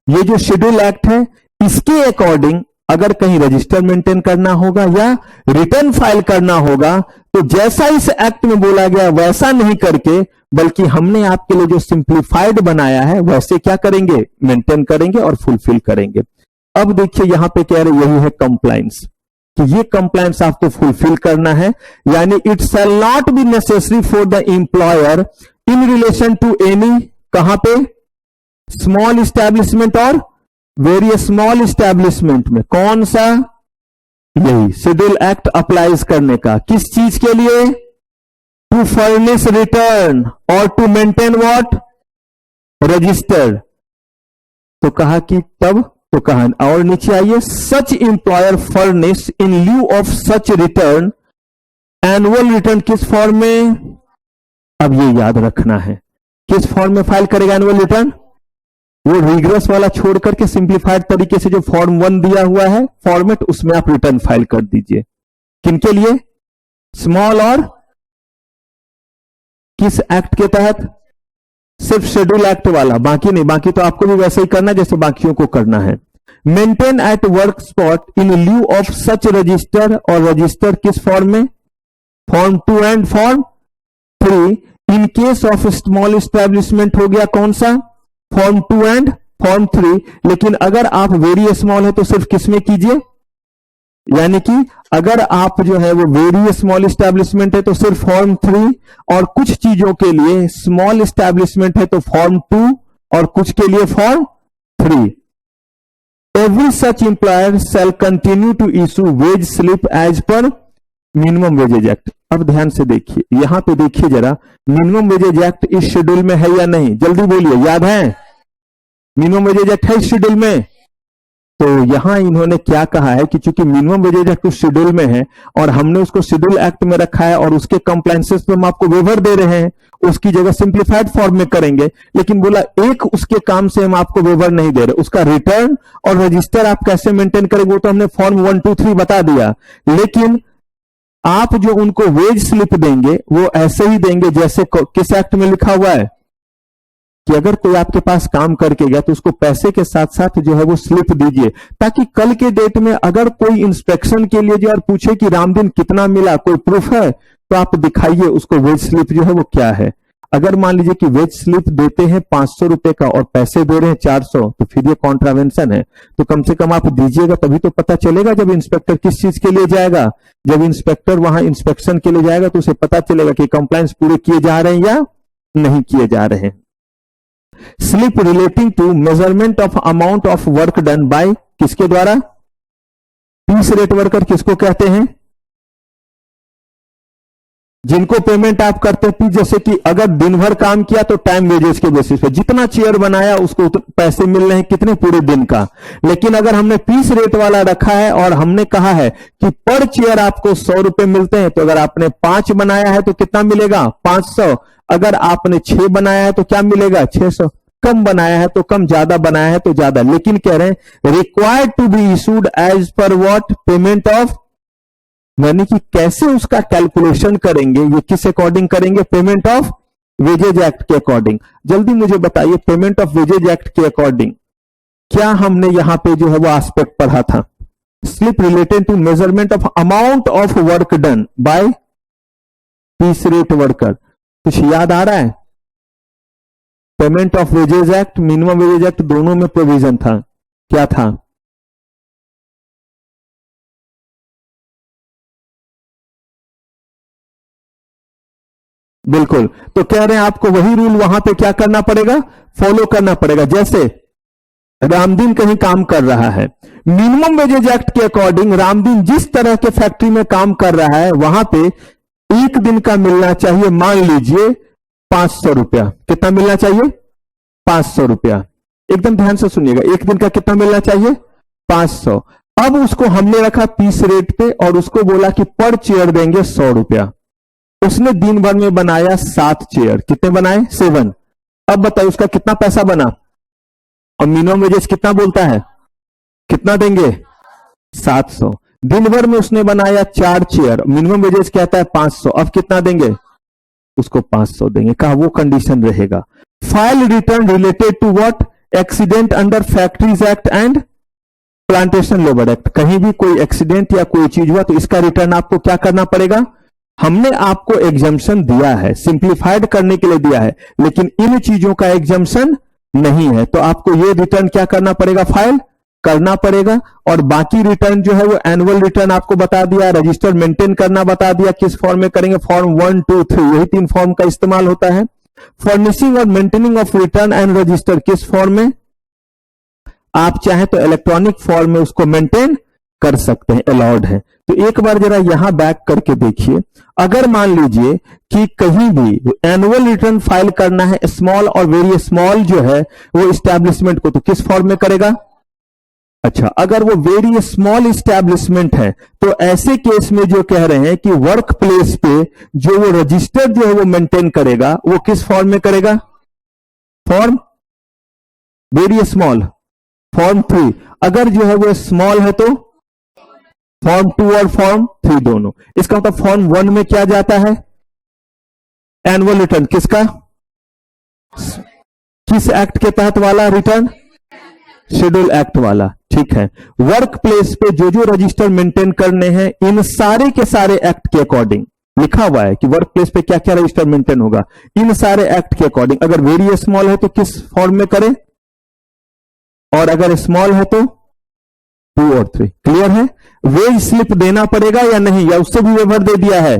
ये जो शेड्यूल एक्ट है इसके अकॉर्डिंग अगर कहीं रजिस्टर मेंटेन करना होगा या रिटर्न फाइल करना होगा, तो जैसा इस एक्ट में बोला गया वैसा नहीं करके, बल्कि हमने आपके लिए जो सिंप्लीफाइड बनाया है वैसे क्या करेंगे, मेंटेन करेंगे और फुलफिल करेंगे। अब देखिए यहां पे कह रहे यही है कंप्लायंस, कि ये कंप्लायंस आपको फुलफिल करना है, यानी it shall not be necessary for the employer in relation to any, कहां पे, स्मॉल एस्टैब्लिशमेंट और वेरी स्मॉल एस्टैब्लिशमेंट में। कौन सा, यही शेड्यूल एक्ट अप्लाइज करने का, किस चीज के लिए, टू फर्निश रिटर्न और टू मेंटेन व्हाट, रजिस्टर। तो कहा कि तब, तो कहा और नीचे आइए, such employer furnish in lieu of such return annual return किस फॉर्म में, अब ये याद रखना है, किस फॉर्म में फाइल करेगा एनुअल रिटर्न? वो रिग्रेस वाला छोड़ करके सिंप्लीफाइड तरीके से जो फॉर्म 1 दिया हुआ है फॉर्मेट, उसमें आप रिटर्न फाइल कर दीजिए। किनके लिए? स्मॉल और किस एक्ट के तहत? सिर्फ शेड्यूल एक्ट वाला, बाकी नहीं। बाकी तो आपको भी वैसे ही करना जैसे बाकियों को करना है। Maintain at work spot in lieu of such register, और रजिस्टर किस फॉर्म में? Form 2 and form 3। In case of small establishment हो गया कौन सा? Form 2 and form 3। लेकिन अगर आप वेरी स्मॉल है तो सिर्फ किसमें कीजिए? यानी कि अगर आप जो है वो वेरी स्मॉल एस्टैब्लिशमेंट है तो सिर्फ फॉर्म 3, और कुछ चीजों के लिए स्मॉल एस्टैब्लिशमेंट है तो फॉर्म 2, और कुछ के लिए form 3। Every such employer shall continue to issue wage slip as per minimum wages act. अब ध्यान से देखिए, यहां पे देखिए जरा, मिनिमम वेजेज एक्ट इस शेड्यूल में है या नहीं? जल्दी बोलिए, याद है? मिनिमम वेजेज एक्ट है इस शेड्यूल में? तो यहां इन्होंने क्या कहा है कि चूंकि मिनिमम वेजेज एक्ट उस शेड्यूल में है और हमने उसको शेड्यूल एक्ट में रखा है और उसके कंप्लायंसेस पे हम आपको वेवर दे रहे हैं, उसकी जगह सिंप्लीफाइड फॉर्म में करेंगे। लेकिन बोला एक उसके काम से हम आपको वेवर नहीं दे रहे, उसका रिटर्न और रजिस्टर आप कैसे मेंटेन करेंगे वो तो हमने फॉर्म 1, 2, 3 बता दिया। लेकिन आप जो उनको वेज स्लिप देंगे वो ऐसे ही देंगे जैसे किस एक्ट में लिखा हुआ है कि अगर कोई आपके पास काम करके गया तो उसको पैसे के साथ साथ जो है वो स्लिप दीजिए, ताकि कल के डेट में अगर कोई इंस्पेक्शन के लिए जो और पूछे कि रामदिन कितना मिला, कोई प्रूफ है, तो आप दिखाइए उसको वेज स्लिप जो है वो क्या है। अगर मान लीजिए कि वेज स्लिप देते हैं 500 रुपए का और पैसे दे रहे हैं 400, तो फिर ये कॉन्ट्रावेंशन है। तो कम से कम आप दीजिएगा, तभी तो पता चलेगा जब इंस्पेक्टर किस चीज के लिए जाएगा। जब इंस्पेक्टर वहां इंस्पेक्शन के लिए जाएगा तो उसे पता चलेगा कि कंप्लायंस पूरे किए जा रहे हैं या नहीं किए जा रहे हैं। Slip relating to measurement of amount of work done by किसके द्वारा? पीस रेट वर्कर किसको कहते हैं? जिनको पेमेंट आप करते हैं, जैसे कि अगर दिन भर काम किया तो टाइम वेजेस के बेसिस पे, जितना चेयर बनाया उसको पैसे मिल रहे हैं कितने, पूरे दिन का। लेकिन अगर हमने पीस रेट वाला रखा है और हमने कहा है कि पर चेयर आपको 100 रुपए मिलते हैं, तो अगर आपने 5 बनाया है तो कितना मिलेगा? 500। अगर आपने 6 बनाया है तो क्या मिलेगा? 600। कम बनाया है तो कम, ज्यादा बनाया है तो ज्यादा। लेकिन कह रहे हैं required to be issued as per what? Payment of, यानी कि कैसे उसका कैलकुलेशन करेंगे, ये किस अकॉर्डिंग करेंगे? पेमेंट ऑफ वेजेज एक्ट के अकॉर्डिंग। जल्दी मुझे बताइए, पेमेंट ऑफ वेजेज एक्ट के अकॉर्डिंग क्या हमने यहां पे जो है वो एस्पेक्ट पढ़ा था? Slip related to measurement of amount of work done by piece rate worker. कुछ याद आ रहा है? Payment of wages act, minimum wages act, दोनों में प्रोविजन था। क्या था? बिल्कुल। तो कह रहे हैं आपको वही रूल वहां पे क्या करना पड़ेगा? फॉलो करना पड़ेगा। जैसे रामदीन कहीं काम कर रहा है, मिनिमम वेजेज एक्ट के अकॉर्डिंग रामदीन जिस तरह के फैक्ट्री में काम कर रहा है वहां पे एक दिन का मिलना चाहिए, मान लीजिए 500 रुपया। कितना मिलना चाहिए? 500 रुपया। एकदम ध्यान से सुनिएगा, एक दिन का कितना मिलना चाहिए? 500। अब उसको हमने रखा पीस रेट पे और उसको बोला कि पर चेयर देंगे 100 रुपया। उसने दिन भर में बनाया 7 चेयर। कितने बनाए? 7। अब बताइए उसका कितना पैसा बना? और मिनिमम वेजेस कितना बोलता है? कितना देंगे? 700। दिन भर में उसने बनाया 4 चेयर, मिनिमम वेजेस कहता है 500। अब कितना देंगे? उसको 500 देंगे। कहा वो कंडीशन रहेगा। File return related to what? Accident under factories act and plantation labour act. कहीं भी कोई एक्सीडेंट या कोई चीज हुआ तो इसका रिटर्न आपको क्या करना पड़ेगा? हमने आपको एग्जम्पशन दिया है, सिंप्लीफाइड करने के लिए दिया है, लेकिन इन चीजों का एग्जम्पशन नहीं है, तो आपको ये रिटर्न क्या करना पड़ेगा? फाइल करना पड़ेगा। और बाकी रिटर्न जो है वो एनुअल रिटर्न आपको बता दिया, रजिस्टर मेंटेन करना बता दिया, किस फॉर्म में करेंगे? फॉर्म 1, 2, 3, यही 3 फॉर्म का इस्तेमाल होता है। फर्निशिंग और maintaining of return and register किस फॉर्म में? आप चाहे तो इलेक्ट्रॉनिक फॉर्म में उसको मेंटेन कर सकते हैं, अलाउड है। तो एक बार जरा यहां बैक करके देखिए, अगर मान लीजिए कि कहीं भी एनुअल रिटर्न फाइल करना है स्मॉल और वेरी स्मॉल जो है वो एस्टैब्लिशमेंट को, तो किस फॉर्म में करेगा? अच्छा, अगर वो वेरी स्मॉल इस्टेब्लिशमेंट है तो ऐसे केस में जो कह रहे हैं कि वर्क प्लेस पे जो वो रजिस्टर जो है वो मेंटेन करेगा, वो किस फॉर्म में करेगा? Form very small, form 3। अगर जो है वो स्मॉल है तो फॉर्म 2 और फॉर्म 3 दोनों। इसका मतलब फॉर्म 1 में क्या जाता है? Annual return. किसका? किस एक्ट के तहत वाला रिटर्न? शेड्यूल एक्ट वाला। ठीक है, वर्क प्लेस पे जो जो रजिस्टर मेंटेन करने हैं इन सारे के सारे एक्ट के अकॉर्डिंग लिखा हुआ है कि वर्क प्लेस पे क्या क्या रजिस्टर मेंटेन होगा, इन सारे एक्ट के अकॉर्डिंग। अगर वेरी स्मॉल है तो किस फॉर्म में करें, और अगर स्मॉल है तो 2 और 3। क्लियर है? वेज स्लिप देना पड़ेगा या नहीं, या उससे भी वेवर दे दिया है?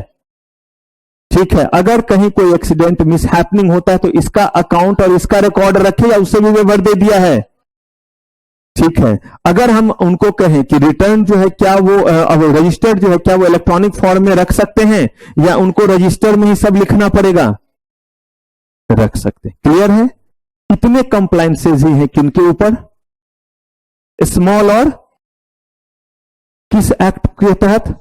ठीक है, अगर कहीं कोई एक्सीडेंट मिस हैपनिंग होता है तो इसका अकाउंट और इसका रिकॉर्ड रखे, या उससे भी वेवर दे दिया है? ठीक है, अगर हम उनको कहें कि रिटर्न जो है क्या वो रजिस्टर जो है क्या वो इलेक्ट्रॉनिक फॉर्म में रख सकते हैं, या उनको रजिस्टर में ही सब लिखना पड़ेगा? रख सकते। क्लियर है? इतने कंप्लायंसेज ही हैं किनके ऊपर? स्मॉल और किस एक्ट के तहत?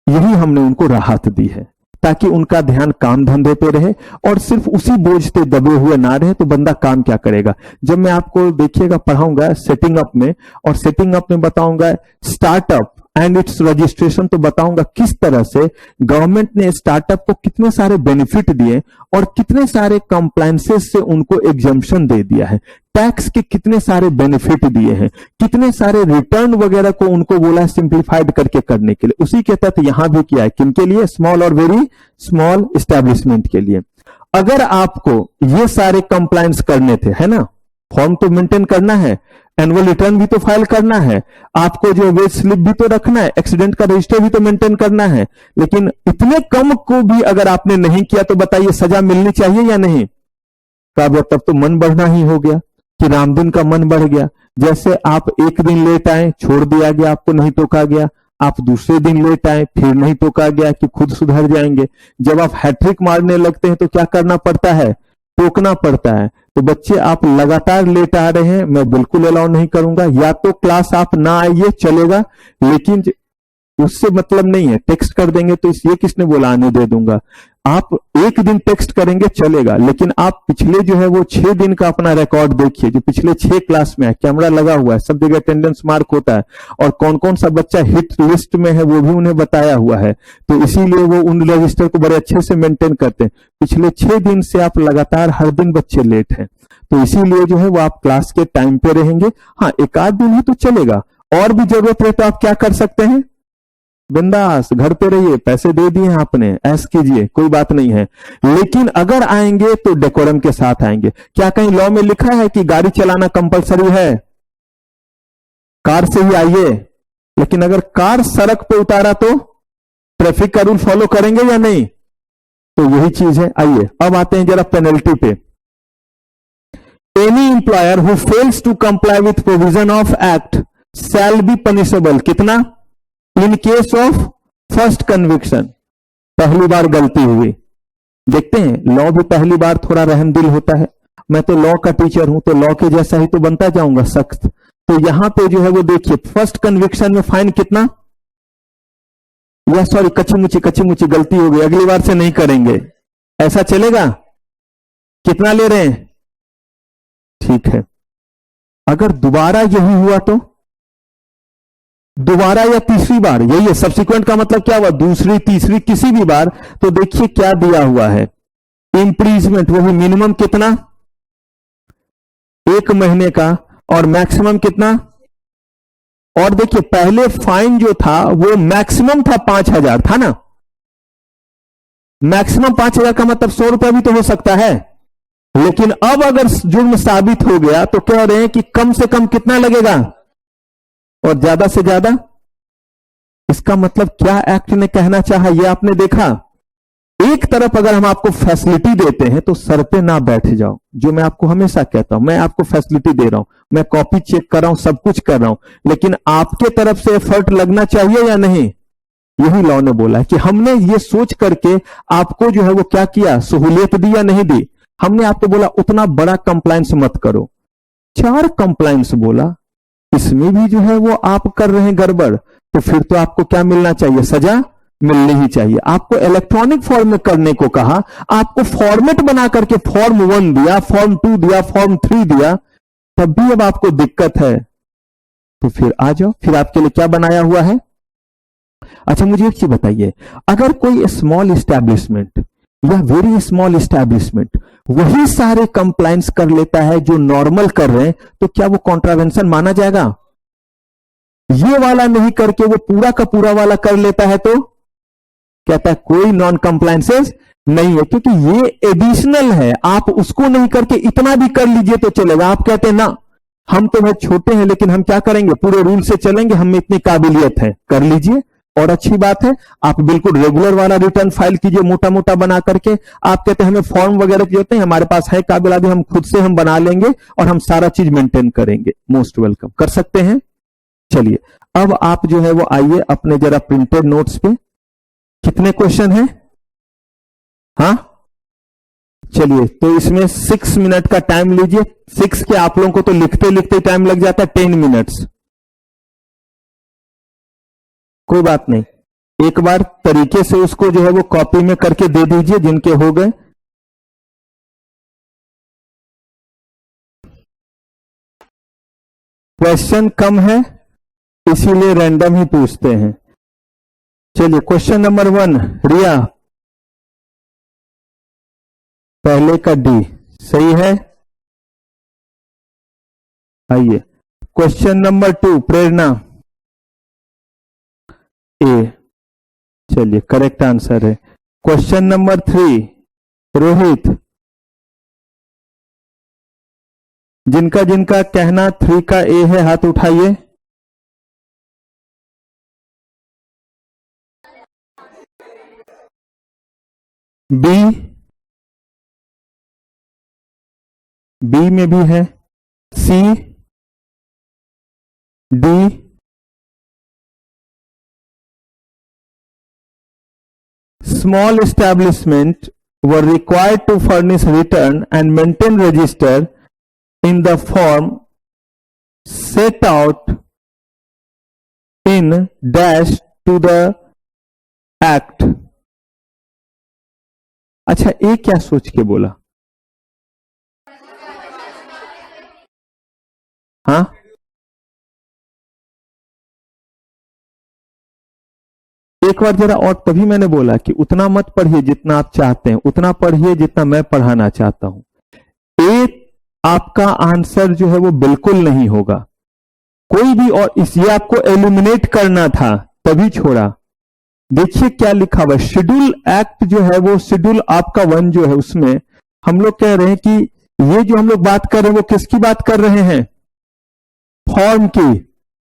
यही हमने उनको राहत दी है ताकि उनका ध्यान काम धंधे पे रहे और सिर्फ उसी बोझ पे दबे हुए ना रहे। तो बंदा काम क्या करेगा? जब मैं आपको देखिएगा पढ़ाऊंगा सेटिंग अप में, और सेटिंग अप में बताऊंगा स्टार्टअप एंड इट्स रजिस्ट्रेशन, तो बताऊंगा किस तरह से गवर्नमेंट ने स्टार्टअप को कितने सारे बेनिफिट दिए और कितने सारे कंप्लायंसेस से उनको एग्जम्पशन दे दिया है, टैक्स के कितने सारे बेनिफिट दिए हैं, कितने सारे रिटर्न वगैरह को उनको बोला है सिंप्लीफाइड करके करने के लिए। उसी के तहत यहां भी किया है। किनके लिए? स्मॉल और वेरी स्मॉल एस्टेब्लिशमेंट के लिए। अगर आपको ये सारे कंप्लायंस करने थे, है ना, फॉर्म तो मेंटेन करना है, एनुअल रिटर्न भी तो फाइल करना है, आपको जो वेज स्लिप भी तो रखना है, एक्सीडेंट का रजिस्टर भी तो मेंटेन करना है, लेकिन इतने कम को भी अगर आपने नहीं किया तो बताइए सजा मिलनी चाहिए या नहीं? तब तो मन बढ़ना ही हो गया कि रामदिन का मन बढ़ गया। जैसे आप एक दिन लेट आए, छोड़ दिया गया, आपको नहीं टोका गया। आप दूसरे दिन लेट आए, फिर नहीं टोका गया कि खुद सुधर जाएंगे। जब आप हैट्रिक मारने लगते हैं तो क्या करना पड़ता है? टोकना पड़ता है। तो बच्चे आप लगातार लेट आ रहे हैं, मैं बिल्कुल अलाउ नहीं करूंगा। या तो क्लास आप ना आइए चलेगा, लेकिन उससे मतलब नहीं है। टेक्स्ट कर देंगे तो ये किसने बोला आने दे दूंगा? आप एक दिन टेक्स्ट करेंगे चलेगा, लेकिन आप पिछले जो है वो 6 दिन का अपना रिकॉर्ड देखिए, जो पिछले 6 क्लास में है, कैमरा लगा हुआ है, सब जगह अटेंडेंस मार्क होता है, और कौन कौन सा बच्चा हिट लिस्ट में है वो भी उन्हें बताया हुआ है। तो इसीलिए वो उन रजिस्टर को बड़े अच्छे से मेंटेन करते हैं। पिछले 6 दिन से आप लगातार हर दिन बच्चे लेट हैं, तो इसीलिए जो है वो आप क्लास के टाइम पे रहेंगे। हाँ, एक आध दिन ही तो चलेगा, और भी जरूरत रहे तो आप क्या कर सकते हैं? बिंदास घर पे रहिए, पैसे दे दिए आपने, ऐश कीजिए, कोई बात नहीं है। लेकिन अगर आएंगे तो डेकोरम के साथ आएंगे। क्या कहीं लॉ में लिखा है कि गाड़ी चलाना कंपलसरी है? कार से ही आइए। लेकिन अगर कार सड़क पे उतारा तो ट्रैफिक का रूल फॉलो करेंगे या नहीं? तो यही चीज है। आइए अब आते हैं जरा पेनल्टी पे। Any employer who fails to comply with provision of act shall be punishable. कितना? In case of first conviction, पहली बार गलती हुई। देखते हैं, लॉ भी पहली बार थोड़ा रहमदिल होता है। मैं तो लॉ का टीचर हूं, तो लॉ के जैसा ही तो बनता जाऊंगा सख्त। तो यहां पे जो है वो देखिए, फर्स्ट कन्विक्शन में फाइन कितना, या सॉरी कच्ची मुची गलती हो गई, अगली बार से नहीं करेंगे, ऐसा चलेगा? कितना ले रहे हैं? ठीक है। अगर दोबारा यही हुआ तो दोबारा या तीसरी बार, यही है सब्सिक्वेंट का मतलब क्या हुआ, दूसरी तीसरी किसी भी बार, तो देखिए क्या दिया हुआ है, इंप्रीजमेंट, वो भी मिनिमम कितना, 1 महीने का, और मैक्सिमम कितना। और देखिए पहले फाइन जो था वो मैक्सिमम था 5,000 था ना, मैक्सिमम 5,000 का मतलब 100 रुपया भी तो हो सकता है। लेकिन अब अगर जुर्म साबित हो गया तो कह रहे हैं कि कम से कम कितना लगेगा और ज्यादा से ज्यादा। इसका मतलब क्या एक्ट ने कहना चाहा, यह आपने देखा। एक तरफ अगर हम आपको फैसिलिटी देते हैं तो सर पे ना बैठ जाओ, जो मैं आपको हमेशा कहता हूं। मैं आपको फैसिलिटी दे रहा हूं, मैं कॉपी चेक कर रहा हूं, सब कुछ कर रहा हूं, लेकिन आपके तरफ से एफर्ट लगना चाहिए या नहीं। यही लॉ ने बोला है कि हमने ये सोच करके आपको जो है वो क्या किया, सहूलियत दी या नहीं दी। हमने आपको बोला उतना बड़ा कंप्लायंस मत करो, 4 कंप्लायंस बोला, इसमें भी जो है वो आप कर रहे हैं गड़बड़, तो फिर तो आपको क्या मिलना चाहिए? सजा मिलनी ही चाहिए। आपको इलेक्ट्रॉनिक फॉर्म में करने को कहा, आपको फॉर्मेट बना करके फॉर्म 1 दिया, फॉर्म 2 दिया, फॉर्म 3 दिया, तब भी अब आपको दिक्कत है, तो फिर आ जाओ, फिर आपके लिए क्या बनाया हुआ है। अच्छा मुझे एक चीज बताइए, अगर कोई स्मॉल इस्टेब्लिशमेंट या वेरी स्मॉल इस्टेब्लिशमेंट वही सारे कंप्लायंस कर लेता है जो नॉर्मल कर रहे हैं, तो क्या वो कॉन्ट्रावेंशन माना जाएगा? ये वाला नहीं करके वो पूरा का पूरा वाला कर लेता है तो कहता है कोई नॉन कंप्लायंसेस नहीं है, क्योंकि ये एडिशनल है, आप उसको नहीं करके इतना भी कर लीजिए तो चलेगा। आप कहते हैं ना हम तो बहुत छोटे हैं लेकिन हम क्या करेंगे, पूरे रूल से चलेंगे, हम में इतनी काबिलियत है, कर लीजिए और अच्छी बात है। आप बिल्कुल रेगुलर वाला रिटर्न फाइल कीजिए, मोटा मोटा बना करके। आप कहते हैं हमें फॉर्म वगैरह की जरूरत नहीं, हमारे पास है काबिल आदमी, हम खुद से हम बना लेंगे और हम सारा चीज मेंटेन करेंगे, मोस्ट वेलकम, कर सकते हैं। चलिए अब आप जो है वो आइए अपने जरा प्रिंटेड नोट्स पे, कितने क्वेश्चन हैं? हाँ चलिए, तो इसमें 6 मिनट का टाइम लीजिए। 6 के आप लोगों को तो लिखते लिखते टाइम लग जाता है 10 मिनट्स, कोई बात नहीं, एक बार तरीके से उसको जो है वो कॉपी में करके दे दीजिए जिनके हो गए। क्वेश्चन कम है इसीलिए रैंडम ही पूछते हैं। चलिए क्वेश्चन नंबर 1, रिया, पहले का डी सही है। आइए क्वेश्चन नंबर 2, प्रेरणा, ए, चलिए करेक्ट आंसर है। क्वेश्चन नंबर 3, रोहित, जिनका जिनका कहना 3 का ए है हाथ उठाइए। बी, बी में भी है। सी, D, small establishment were required to furnish return and maintain register in the form set out in dash to the act। अच्छा ये क्या सोच के बोला? हाँ एक बार जरा, और तभी मैंने बोला कि उतना मत पढ़िए जितना आप चाहते हैं, उतना पढ़िए जितना मैं पढ़ाना चाहता हूं। एक आपका आंसर जो है वो बिल्कुल नहीं होगा कोई भी, और इसे आपको एलिमिनेट करना था तभी छोड़ा। देखिए क्या लिखा हुआ, शेड्यूल एक्ट जो है वो शेड्यूल आपका 1 जो है उसमें हम लोग कह रहे हैं कि ये जो हम लोग बात कर रहे हैं वो किसकी बात कर रहे हैं? फॉर्म की।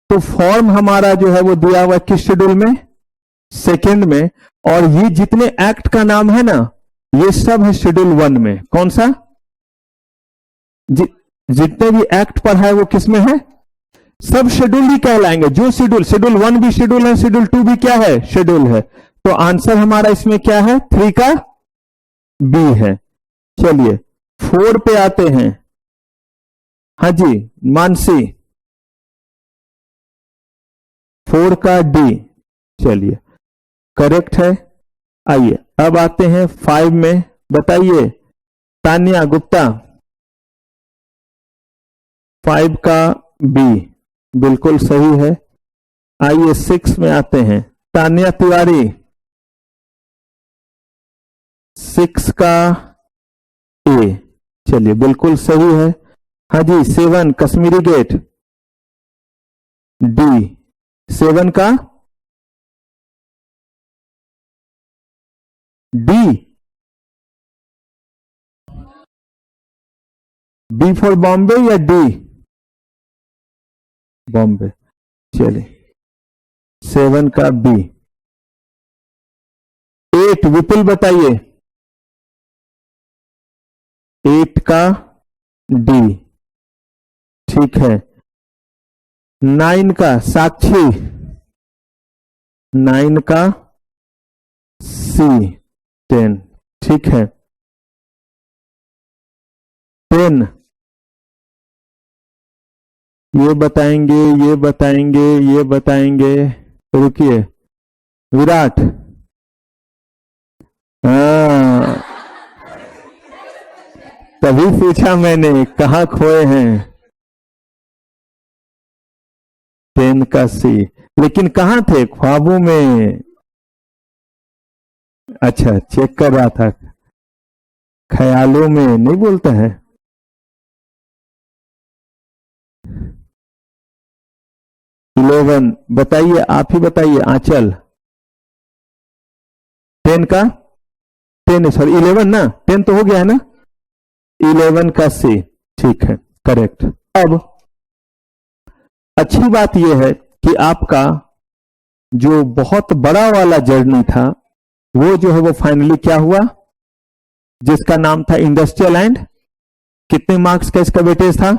तो फॉर्म हमारा जो है वो दिया हुआ है किस शेड्यूल में? सेकेंड में। और ये जितने एक्ट का नाम है ना ये सब है शेड्यूल 1 में। कौन सा? जितने भी एक्ट पढ़ा है वो किस में है? सब शेड्यूल ही कहलाएंगे। जो शेड्यूल 1 भी शेड्यूल है, शेड्यूल 2 भी क्या है? शेड्यूल है। तो आंसर हमारा इसमें क्या है? 3 का बी है। चलिए 4 पे आते हैं। हाँ जी मानसी, 4 का डी, चलिए करेक्ट है। आइए अब आते हैं 5 में, बताइए तान्या गुप्ता, 5 का बी बिल्कुल सही है। आइए 6 में आते हैं, तान्या तिवारी, 6 का ए, चलिए बिल्कुल सही है। हाँ जी 7 कश्मीरी गेट, डी, 7 का डी, बी फॉर बॉम्बे या डी? बॉम्बे। चलिए 7 का बी। 8 विपुल बताइए, 8 का डी, ठीक है। 9 का साक्षी, 9 का सी, 10, ठीक है। 10 ये बताएंगे, ये बताएंगे, ये बताएंगे। रुकिए, विराट, हाँ, तभी पूछा मैंने कहाँ खोए हैं। 10 का सी, लेकिन कहाँ थे? ख्वाबों में। अच्छा, चेक कर रहा था, ख्यालों में नहीं बोलता है। इलेवन बताइए, आप ही बताइए आंचल। 10 का 10, सॉरी 11 ना, 10 तो हो गया है ना। 11 का सी, ठीक है, करेक्ट। अब अच्छी बात यह है कि आपका जो बहुत बड़ा वाला जर्नी था वो जो है वो फाइनली क्या हुआ, जिसका नाम था इंडस्ट्रियल एंड, कितने मार्क्स का इसका वेटेज था?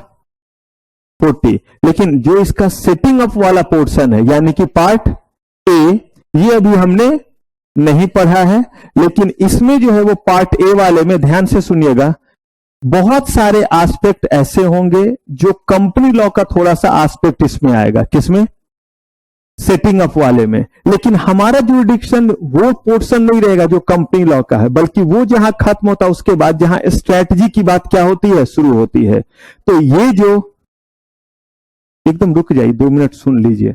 40। लेकिन जो इसका सेटिंग अप वाला पोर्शन है यानी कि पार्ट ए, ये अभी हमने नहीं पढ़ा है, लेकिन इसमें जो है वो पार्ट ए वाले में ध्यान से सुनिएगा, बहुत सारे एस्पेक्ट ऐसे होंगे जो कंपनी लॉ का थोड़ा सा एस्पेक्ट इसमें आएगा। किसमें? सेटिंग अप वाले में। लेकिन हमारा जुरिडिक्शन वो पोर्शन नहीं रहेगा जो कंपनी लॉ का है, बल्कि वो जहां खत्म होता है उसके बाद जहां स्ट्रैटेजी की बात क्या होती है, शुरू होती है। तो ये जो, एकदम रुक जाइए, 2 मिनट सुन लीजिए।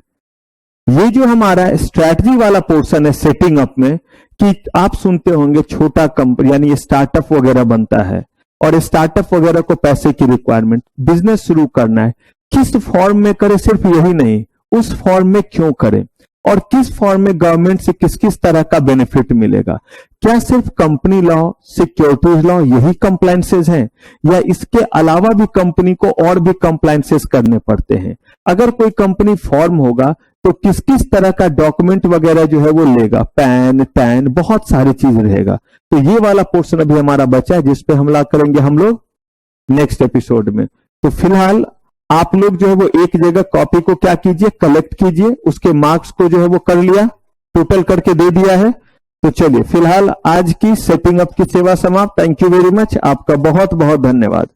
ये जो हमारा स्ट्रैटेजी वाला पोर्शन है सेटिंग अप में, कि आप सुनते होंगे छोटा कंपनी यानी स्टार्टअप वगैरह बनता है, और स्टार्टअप वगैरह को पैसे की रिक्वायरमेंट, बिजनेस शुरू करना है, किस फॉर्म में करे, सिर्फ यही नहीं, उस फॉर्म में क्यों करें, और किस फॉर्म में गवर्नमेंट से किस किस तरह का बेनिफिट मिलेगा। क्या सिर्फ कंपनी लॉ, सिक्योरिटीज लॉ यही कंप्लायंसेस हैं, या इसके अलावा भी कंपनी को और भी कंप्लायंसेस करने पड़ते हैं? अगर कोई कंपनी फॉर्म होगा तो किस किस तरह का डॉक्यूमेंट वगैरह जो है वो लेगा, पैन टैन, बहुत सारी चीज रहेगा। तो ये वाला पोर्शन अभी हमारा बचा है, जिसपे हमला करेंगे हम लोग नेक्स्ट एपिसोड में। तो फिलहाल आप लोग जो है वो एक जगह कॉपी को क्या कीजिए, कलेक्ट कीजिए, उसके मार्क्स को जो है वो कर लिया, टोटल करके दे दिया है। तो चलिए फिलहाल आज की सेटिंग अप की सेवा समाप्त। थैंक यू वेरी मच, आपका बहुत बहुत धन्यवाद।